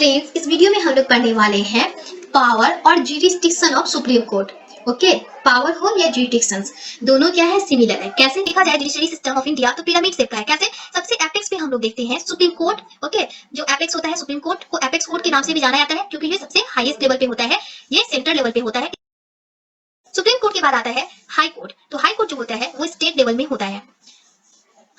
Friends, इस video में हम लोग पढ़ने वाले हैं पावर और jurisdiction of supreme court. Okay, power हो या जुरिस्डिक्शंस, दोनों क्या है, सिमिलर है। कैसे देखा जाए जुडिशरी सिस्टम ऑफ इंडिया, तो पिरामिड शेप का है। कैसे, सबसे एपेक्स पे हम लोग देखते हैं सुप्रीम कोर्ट। ओके, जो एपेक्स होता है सुप्रीम कोर्ट को एपेक्स कोर्ट के नाम से भी जाना जाता है, क्योंकि ये सबसे हाईएस्ट लेवल पे होता है, ये सेंट्रल लेवल पे होता है। सुप्रीम कोर्ट के बाद आता है हाई कोर्ट। तो हाई कोर्ट जो होता है वो स्टेट लेवल में होता है।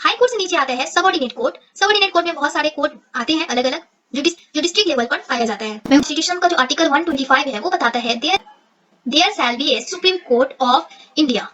हाई कोर्ट से नीचे आता है सबऑर्डिनेट कोर्ट। सबऑर्डिनेट कोर्ट में बहुत सारे कोर्ट आते हैं अलग अलग, जो डिस्ट्रिक्ट लेवल पर पाया जाता है। कॉन्स्टिट्यूशन का जो आर्टिकल 125 है वो बताता है there shall be a supreme court of India.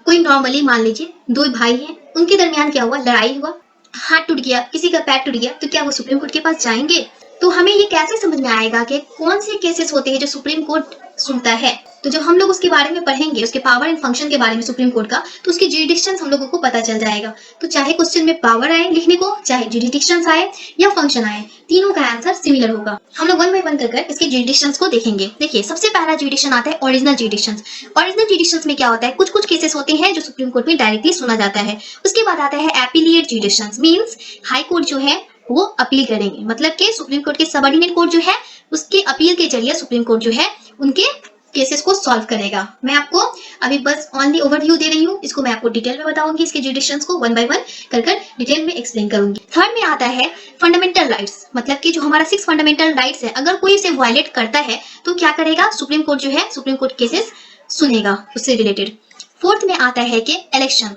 कोई नॉर्मली मान लीजिए दो भाई हैं, उनके दरमियान क्या हुआ, लड़ाई हुआ, हाथ टूट गया, किसी का पैर टूट गया, तो क्या वो सुप्रीम कोर्ट के पास जाएंगे? तो हमें ये कैसे समझ में आएगा कि कौन से केसेस होते हैं जो सुप्रीम कोर्ट सुनता है? तो जब हम लोग उसके बारे में पढ़ेंगे, उसके पावर एंड फंक्शन के बारे में सुप्रीम कोर्ट का, तो उसके जुरिडिक्शंस हम लोगों को पता चल जाएगा। तो चाहे क्वेश्चन में पावर आए लिखने को, चाहे जुरिडिक्शंस आए या फंक्शन आए, तीनों का आंसर सिमिलर होगा। हम लोग वन बाय वन कर इसके जुरिडिक्शंस को देखेंगे। देखिए, सबसे पहला जुरिडिक्शन आता है ओरिजिनल जुरिडिक्शंस। ओरिजिनल जुरिडिक्शंस में क्या होता है, कुछ कुछ केसेस होते हैं जो सुप्रीम कोर्ट में डायरेक्टली सुना जाता है। उसके बाद आता है एपीलिएट जुरिडिक्शंस, मींस हाई कोर्ट जो है वो अपील करेंगे, मतलब कि सुप्रीम कोर्ट के सबऑर्डिनेट कोर्ट जो है उसके अपील के जरिए सुप्रीम कोर्ट जो है उनके केसेस को सॉल्व करेगा। मैं आपको अभी बस ऑनली ओवरव्यू दे रही हूँ, इसको मैं आपको डिटेल में बताऊंगी, इसके जुरिडिक्शंस को वन बाय वन कर डिटेल में एक्सप्लेन करूंगी। थर्ड में आता है फंडामेंटल राइट्स, मतलब कि जो हमारा 6 फंडामेंटल राइट्स है, अगर कोई इसे वायलेट करता है तो क्या करेगा, सुप्रीम कोर्ट जो है सुप्रीम कोर्ट केसेस सुनेगा उससे रिलेटेड। फोर्थ में आता है कि इलेक्शन,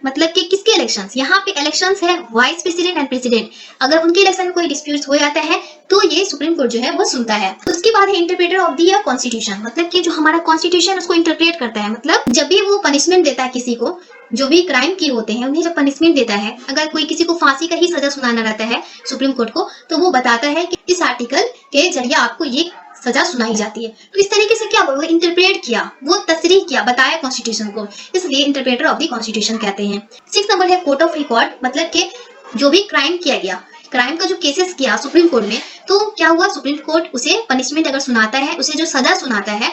मतलब कि किसके इलेक्शंस, यहाँ पे इलेक्शंस है वाइस प्रेसिडेंट एंड प्रेसिडेंट, अगर उनके इलेक्शन में कोई डिस्प्यूट हो जाता है तो ये सुप्रीम कोर्ट जो है वो सुनता है। उसके बाद है इंटरप्रेटर ऑफ द कॉन्स्टिट्यूशन, मतलब कि जो हमारा कॉन्स्टिट्यूशन उसको इंटरप्रेट करता है, मतलब जब भी वो पनिशमेंट देता है किसी को, जो भी क्राइम किए होते हैं उन्हें जब पनिशमेंट देता है, अगर कोई किसी को फांसी का ही सजा सुनाना रहता है सुप्रीम कोर्ट को, तो वो बताता है कि इस आर्टिकल के जरिए आपको ये सजा सुनाई जाती है। तो इस तरीके से क्या वो इंटरप्रेट किया, वो तस्रीह किया, बताया कॉन्स्टिट्यूशन को, इसलिए इंटरप्रेटर ऑफ द कॉन्स्टिट्यूशन कहते हैं। 6 नंबर है कोर्ट ऑफ रिकॉर्ड, मतलब कि जो भी क्राइम किया गया, क्राइम का जो केसेस किया सुप्रीम कोर्ट में, तो क्या हुआ, सुप्रीम कोर्ट उसे पनिशमेंट अगर सुनाता है, उसे जो सजा सुनाता है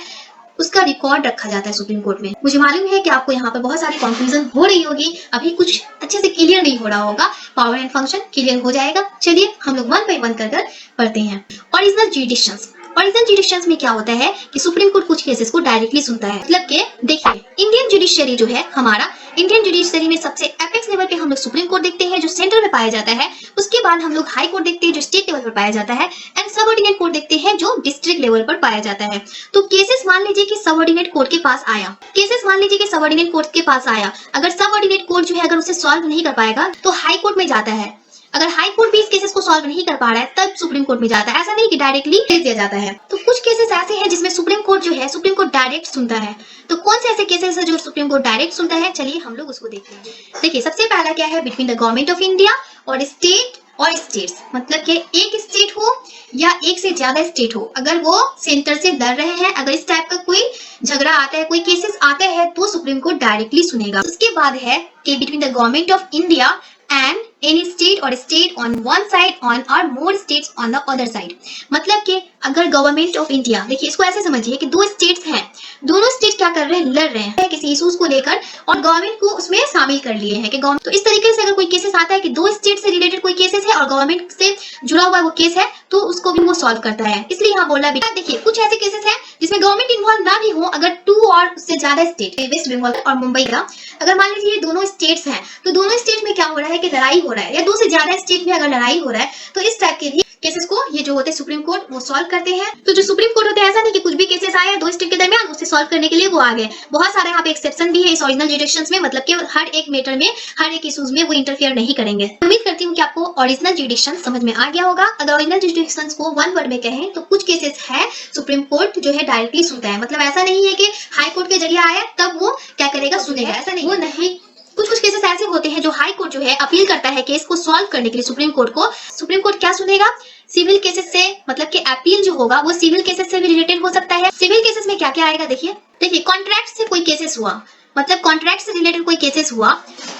उसका रिकॉर्ड रखा जाता है सुप्रीम कोर्ट में। मुझे मालूम है कि आपको यहाँ पर बहुत सारी कंफ्यूजन हो रही होगी, अभी कुछ अच्छे से क्लियर नहीं हो रहा होगा, पावर एंड फंक्शन क्लियर हो जाएगा। चलिए हम लोग वन बाय वन कर पढ़ते हैं। ओरिजिनल जुरिडिक्शंस, ओरिजिनल जुडिशंस में क्या होता है कि सुप्रीम कोर्ट कुछ केसेस को डायरेक्टली सुनता है, मतलब कि देखिए इंडियन जुडिशरी जो है हमारा, इंडियन जुडिशरी में सबसे एपेक्स लेवल पे हम लोग सुप्रीम कोर्ट देखते हैं जो सेंट्रल में पाया जाता है। उसके बाद हम लोग हाई कोर्ट देखते हैं जो स्टेट लेवल पर पाया जाता है, एंड सबऑर्डिनेट कोर्ट देखते हैं जो डिस्ट्रिक्ट लेवल पर पाया जाता है। तो केसेस मान लीजिए कि सबऑर्डिनेट कोर्ट के पास आया, केसेस मान लीजिए कि सबऑर्डिनेट कोर्ट के पास आया, अगर सबऑर्डिनेट कोर्ट जो है अगर उसे सॉल्व नहीं कर पाएगा तो हाई कोर्ट में जाता है। अगर हाई कोर्ट भी इस केसेस को सॉल्व नहीं कर पा रहा है तब सुप्रीम कोर्ट में जाता है, ऐसा नहीं कि डायरेक्टली भेज दिया जाता है। तो कुछ केसेस ऐसे हैं जिसमें सुप्रीम कोर्ट जो है सुप्रीम कोर्ट डायरेक्ट सुनता है। तो कौन से ऐसे केसेस है जो सुप्रीम कोर्ट डायरेक्ट सुनता है, चलिए हम लोग उसको देखते हैं। देखिए, सबसे पहला क्या है, between the government of India और स्टेट और स्टेट्स, मतलब कि एक स्टेट हो या एक से ज्यादा स्टेट हो, अगर वो सेंटर से लड़ रहे हैं, अगर इस टाइप का कोई झगड़ा आता है, कोई केसेस आता है, तो सुप्रीम कोर्ट डायरेक्टली सुनेगा। उसके बाद है कि between the government of India and any state or state on one side on or more states on the other side, मतलब कि अगर गवर्नमेंट ऑफ इंडिया, देखिए इसको ऐसे समझिए कि दो स्टेट्स हैं, दोनों स्टेट क्या कर रहे हैं, लड़ रहे हैं किसी इश्यूज को लेकर और गवर्नमेंट को उसमें शामिल कर लिए हैं कि गवर्नमेंट, तो इस तरीके से अगर कोई केसेस आता है कि दो स्टेट से रिलेटेड कोई केसेस है और गवर्नमेंट से जुड़ा हुआ वो केस है, तो उसको भी वो सॉल्व करता है। इसलिए यहाँ बोला बेटा, देखिए कुछ ऐसे केसेस हैं जिसमें गवर्नमेंट इन्वॉल्व ना भी हो, अगर 2 और उससे ज्यादा स्टेट, वेस्ट बंगाल और मुंबई का, अगर मान लीजिए ये दोनों स्टेट्स हैं, तो दोनों स्टेट में क्या हो रहा है कि लड़ाई हो रहा है, या 2 से ज्यादा स्टेट में अगर लड़ाई हो रहा है, तो इस टाइप के भी केसेस को ये जो होते हैं सुप्रीम कोर्ट वो सॉल्व करते हैं। तो जो सुप्रीम कोर्ट होता है, ऐसा नहीं कि कुछ भी केसेस आए 2 स्टेट के दरमियान उसे सॉल्व करने के लिए वो आ गए, बहुत सारे यहाँ पे एक्सेप्शन भी है इस ओरिजिनल जुडिक्शंस में, मतलब कि हर एक मैटर में, हर एक इश्यूज में वो इंटरफेयर नहीं करेंगे। उम्मीद करती हूँ कि आपको ओरिजिनल जुडिक्शन समझ में आ गया होगा। अगर ओरिजिनल जुडिक्शंस को वन वर्ड में कहें तो कुछ केसेस है सुप्रीम कोर्ट जो है डायरेक्टली सुनता है, मतलब ऐसा नहीं है कि हाई कोर्ट के जरिए आया तब वो क्या करेगा, सुनेगा, ऐसा नहीं, वो नहीं। कुछ केसेस ऐसे होते हैं जो हाई कोर्ट जो है अपील करता है केस को सॉल्व करने के लिए सुप्रीम कोर्ट को। सुप्रीम कोर्ट क्या सुनेगा, सिविल केसेस से, मतलब कि अपील जो होगा वो सिविल केसेस से भी रिलेटेड हो सकता है। सिविल केसेस में क्या क्या आएगा, देखिए कॉन्ट्रैक्ट से कोई केसेस हुआ, मतलब कॉन्ट्रैक्ट से रिलेटेड कोई केसेस हुआ,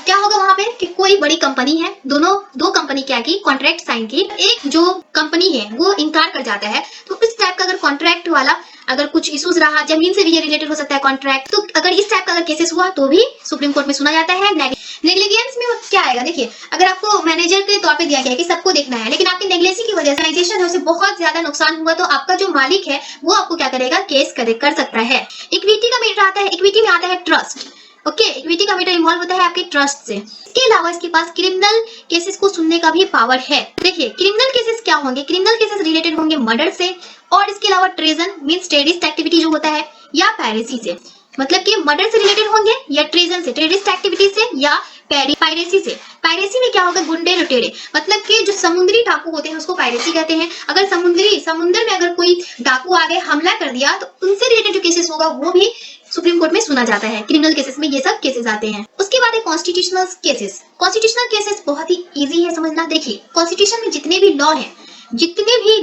क्या होगा वहां पे कि कोई बड़ी कंपनी है, दो कंपनी क्या की, कॉन्ट्रैक्ट साइन की, एक जो कंपनी है वो इनकार कर जाता है, तो इस टाइप का अगर कॉन्ट्रैक्ट वाला अगर कुछ इश्यूज रहा, जमीन से भी ये रिलेटेड हो सकता है कॉन्ट्रैक्ट, तो अगर इस टाइप का अगर केसेस हुआ तो भी सुप्रीम कोर्ट में सुना जाता है। नेग्लिजेंस में क्या आएगा, देखिए अगर आपको मैनेजर के तौर पे दिया गया है कि सबको देखना है, लेकिन आपकी नेग्लेंसी की वजह से ऑर्गेनाइजेशन है उसे बहुत ज्यादा नुकसान हुआ, तो आपका जो मालिक है वो आपको क्या करेगा, केस कर सकता है। इक्विटी का मैटर आता है, इक्विटी में आता है ट्रस्ट। ओके, इक्विटी का मैटर इन्वॉल्व होता है आपके ट्रस्ट से। इसके अलावा इसके पास क्रिमिनल केसेस को सुनने का भी पावर है। देखिए क्रिमिनल केसेस क्या होंगे, क्रिमिनल केसेस रिलेटेड होंगे मर्डर से, और इसके अलावा ट्रेजन मींस टेररिस्ट एक्टिविटी जो होता है, या पायरेसी से, मतलब कि मर्डर से रिलेटेड होंगे, या ट्रेजन से टेररिस्ट एक्टिविटी से, या पायरेसी से। पायरेसी में क्या होगा, गुंडे लुटेरे, मतलब कि जो समुद्री डाकू होते हैं उसको पायरेसी कहते हैं। अगर समुद्र में अगर कोई डाकू आ गए, हमला कर दिया, तो उनसे रिलेटेड जो केसेस होगा वो भी सुप्रीम कोर्ट में सुना जाता है। क्रिमिनल केसेस में ये सब केसेस आते हैं। उसके बाद है कॉन्स्टिट्यूशनल केसेस। कॉन्स्टिट्यूशनल केसेस बहुत ही इजी है समझना। देखिए कॉन्स्टिट्यूशन में जितने भी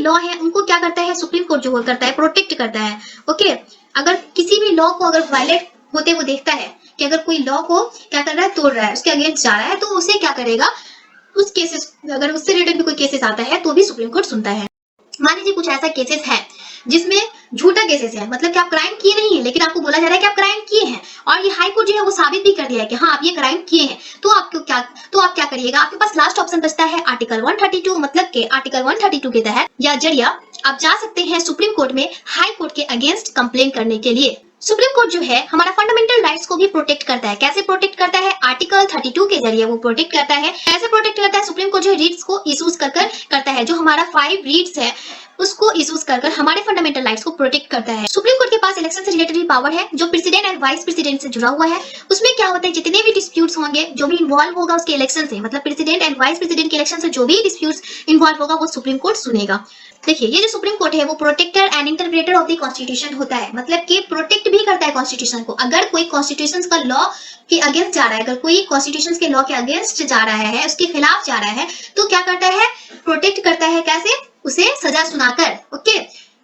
लॉ हैं उनको क्या करता है सुप्रीम कोर्ट जो करता है, प्रोटेक्ट करता है। ओके, अगर किसी भी लॉ को अगर वायलेट होते वो देखता है कि अगर कोई लॉ को क्या कर रहा है, तोड़ रहा है, उसके अगेंस्ट जा रहा है, तो उसे क्या करेगा, उस केसेस अगर उससे रिलेटेड भी कोई केसेस आता है तो भी सुप्रीम कोर्ट सुनता है। मान लीजिए कुछ ऐसा केसेस है जिसमें झूठा केसेस है, मतलब कि आप क्राइम किए नहीं है, लेकिन आपको बोला जा रहा है कि आप क्राइम किए हैं, और ये हाई कोर्ट जो है वो साबित भी कर दिया है कि हाँ आप ये क्राइम किए हैं, तो आप क्या करिएगा, आपके पास लास्ट ऑप्शन बचता है आर्टिकल 132, मतलब कि आर्टिकल 132 के तहत या जरिया आप जा सकते हैं सुप्रीम कोर्ट में हाई कोर्ट के अगेंस्ट कंप्लेन करने के लिए। सुप्रीम कोर्ट जो है हमारा फंडामेंटल राइट्स को भी प्रोटेक्ट करता है। कैसे प्रोटेक्ट करता है, आर्टिकल 32 के जरिए वो प्रोटेक्ट करता है। कैसे प्रोटेक्ट करता है, सुप्रीम कोर्ट जो रीट्स को इश्यूज करता है, जो हमारा 5 रीट्स है उसको इश्यूज कर हमारे फंडामेंटल राइट्स को प्रोटेक्ट करता है। सुप्रीम कोर्ट के पास इलेक्शन से रिलेटेड भी पावर है, जो प्रेसिडेंट एंड वाइस प्रेसिडेंट से जुड़ा हुआ है। उसमें क्या होता है, जितने भी डिस्प्यूट्स होंगे, जो भी इन्वॉल्व होगा उसके इलेक्शन से, मतलब प्रेसिडेंट एंड वाइस प्रेसिडेंट के इलेक्शन से जो भी डिस्प्यूट्स इन्वॉल्व होगा वो सुप्रीम कोर्ट सुनेगा। देखिए ये जो सुप्रीम कोर्ट है वो protector and interpreter of the constitution होता है, मतलब कि प्रोटेक्ट भी करता है कॉन्स्टिट्यूशन को। अगर कोई कॉन्स्टिट्यूशन का लॉ के अगेंस्ट जा रहा है, अगर कोई कॉन्स्टिट्यूशन के लॉ के अगेंस्ट जा रहा है, उसके खिलाफ जा रहा है, तो क्या करता है, प्रोटेक्ट करता है। कैसे, उसे सजा सुनाकर, ओके,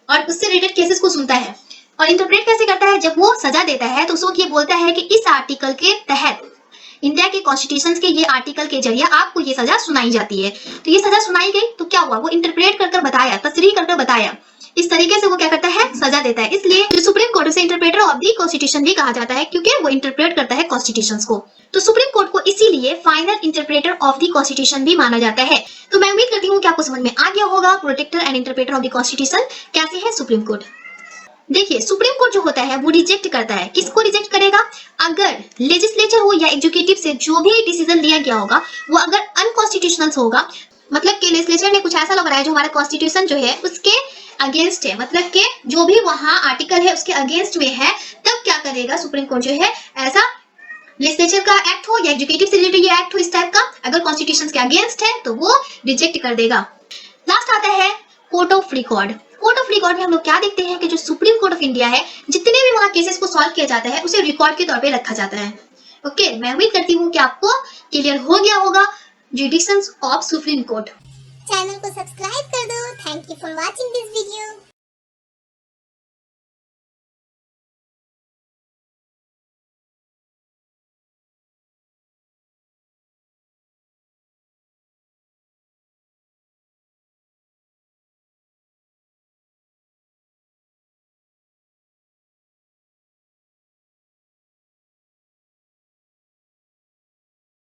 और उससे रिलेटेड केसेस को सुनता है। और इंटरप्रेट कैसे करता है, जब वो सजा देता है तो उसको ये बोलता है कि इस आर्टिकल के तहत, इंडिया के कॉन्स्टिट्यूशन के ये आर्टिकल के जरिए आपको ये सजा सुनाई जाती है। तो ये सजा सुनाई गई तो क्या हुआ, वो इंटरप्रेट कर बताया, तस्रीह कर बताया, इस तरीके से वो क्या करता है, सजा देता है। इसलिए जो सुप्रीम कोर्ट उसे इंटरप्रेटर ऑफ द कॉन्स्टिट्यूशन भी कहा जाता है, क्योंकि वो इंटरप्रेट करता है कॉन्स्टिट्यूशन को। तो सुप्रीम कोर्ट को इसीलिए final interpreter of the constitution भी माना जाता है। तो मैं उम्मीद करती हूँ कि आपको समझ में आ गया होगा protector and interpreter of the constitution कैसे है सुप्रीम कोर्ट। देखिए सुप्रीम कोर्ट जो होता है वो रिजेक्ट करता है। किसको रिजेक्ट करेगा, अगर लेजिस्लेचर हो या एग्जीक्यूटिव से जो भी डिसीजन लिया गया होगा वो अगर अनकॉन्स्टिट्यूशनल होगा, मतलब कि लेजिस्लेचर ने कुछ ऐसा लग रहा है जो हमारा कॉन्स्टिट्यूशन जो है उसके अगेंस्ट है, मतलब कि जो भी वहां आर्टिकल है उसके अगेंस्ट में है, तब क्या करेगा सुप्रीम कोर्ट जो है, ऐसा लेजिस्लेचर का एक्ट हो या एग्जीक्यूटिव से रिलेटेड ये एक्ट हो इस टाइप का, अगर कॉन्स्टिट्यूशन के अगेंस्ट है तो वो रिजेक्ट कर देगा। लास्ट आता है court of record. Court of record में हम लोग क्या देखते हैं कि जो सुप्रीम कोर्ट ऑफ इंडिया है, जितने भी वहां केसेस को सॉल्व किया जाता है उसे रिकॉर्ड के तौर पे रखा जाता है। ओके, मैं उम्मीद करती हूँ कि आपको क्लियर हो गया होगा जुडिक्शंस ऑफ सुप्रीम कोर्ट। चैनल को सब्सक्राइब कर दो। Thank you for watching this video.